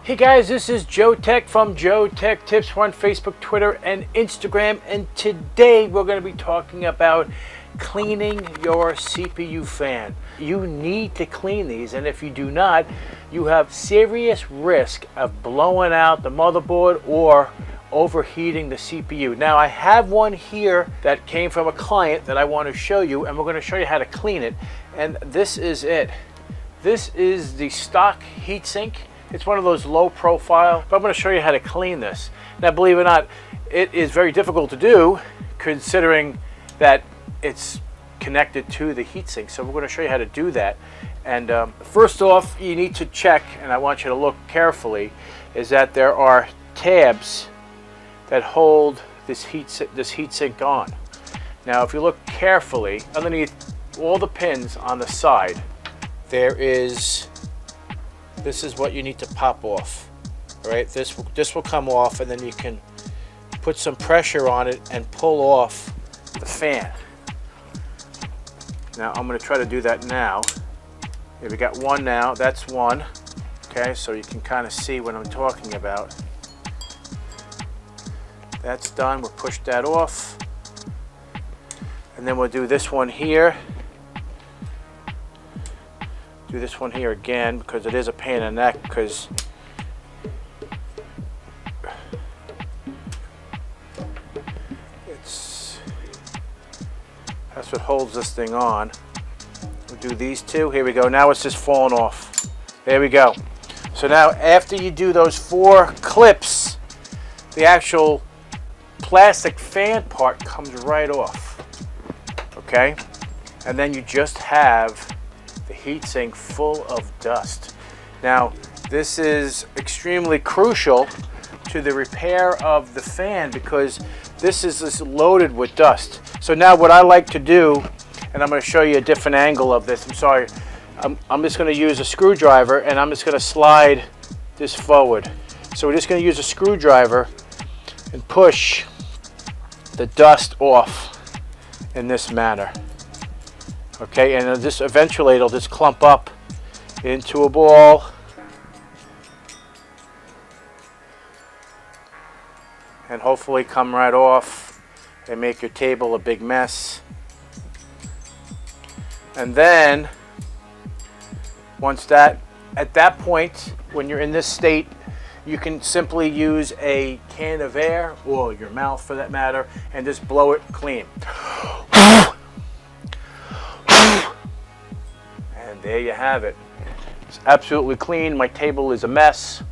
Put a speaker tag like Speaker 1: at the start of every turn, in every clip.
Speaker 1: Hey guys, this is Joe Tech from JoeteckTips. We're on Facebook, Twitter, and Instagram, and today we're going to be talking about cleaning your CPU fan. You need to clean these, and if you do not, you have serious risk of blowing out the motherboard or overheating the CPU. Now I have one here that came from a client that I want to show you, and we're going to show you how to clean it. And this is it. This is the stock heatsink. It's one of those low profile, but I'm going to show you how to clean this. Now believe it or not, it is very difficult to do considering that it's connected to the heatsink. So we're going to show you how to do that. And first off, you need to check, and I want you to look carefully, is that there are tabs that hold this heatsink on. Now if you look carefully, underneath all the pins on the side, this is what you need to pop off. All right, this will come off, and then you can put some pressure on it and pull off the fan. Now I'm going to try to do that now. Here we got one now. That's one. Okay, so you can kind of see what I'm talking about. That's done. We'll push that off, and then we'll do this one here. Do this one here again because it is a pain in the neck, because that's what holds this thing on. We'll do these two. Here we go. Now it's just falling off. There we go. So now after you do those 4 clips, the actual plastic fan part comes right off. Okay? And then you just have the heatsink full of dust. Now this is extremely crucial to the repair of the fan because this is just loaded with dust. So now what I like to do, and I'm going to show you a different angle of this. I'm sorry. I'm just going to use a screwdriver, and I'm just going to slide this forward. So we're just going to use a screwdriver and push the dust off in this manner. Okay, and this eventually it'll just clump up into a ball. And hopefully come right off and make your table a big mess. And then at that point, when you're in this state, you can simply use a can of air, or your mouth for that matter, and just blow it clean. And there you have it. It's absolutely clean. My table is a mess.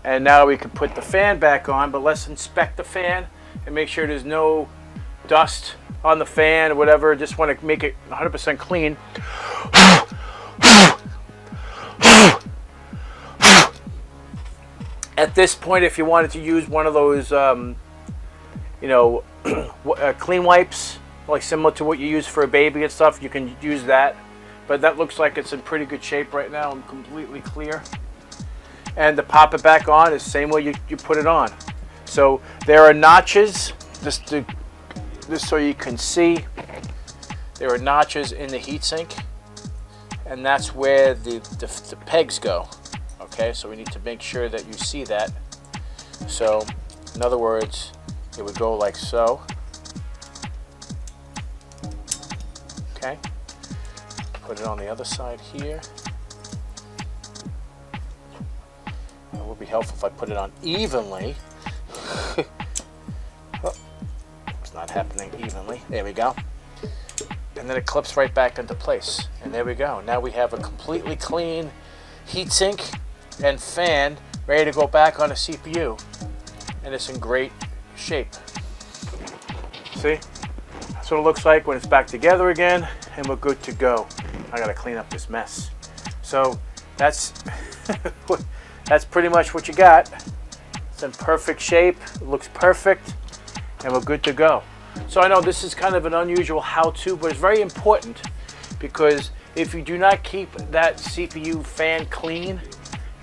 Speaker 1: And now we can put the fan back on, but let's inspect the fan and make sure there's no dust on the fan or whatever. Just want to make it 100% clean. At this point, if you wanted to use one of those, clean wipes, like similar to what you use for a baby and stuff, you can use that. But that looks like it's in pretty good shape right now and completely clear. And to pop it back on is the same way you put it on. So there are notches, just so you can see, there are notches in the heatsink, and that's where the pegs go. Okay, so we need to make sure that you see that. So in other words, it would go like so. Okay, put it on the other side here. It would be helpful if I put it on evenly. Oh, it's not happening evenly. There we go. And then it clips right back into place. And there we go. Now we have a completely clean heatsink and fan ready to go back on a CPU. And it's in great shape. See? That's what it looks like when it's back together again, and we're good to go. I gotta clean up this mess. So that's that's pretty much what you got. It's in perfect shape, it looks perfect, and we're good to go. So I know this is kind of an unusual how-to, but it's very important, because if you do not keep that CPU fan clean,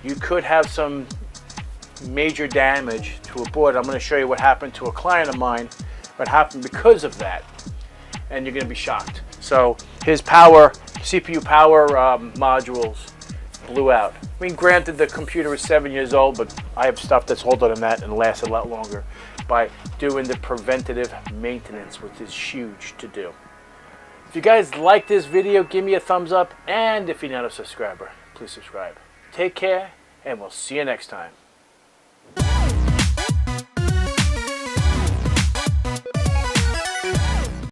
Speaker 1: you could have some major damage to a board. I'm going to show you what happened to a client of mine, what happened because of that, and you're going to be shocked. So his CPU power modules blew out. I mean, granted, the computer is 7 years old, but I have stuff that's older than that and lasts a lot longer by doing the preventative maintenance, which is huge to do. If you guys like this video, give me a thumbs up, and if you're not a subscriber, please subscribe. Take care, and we'll see you next time.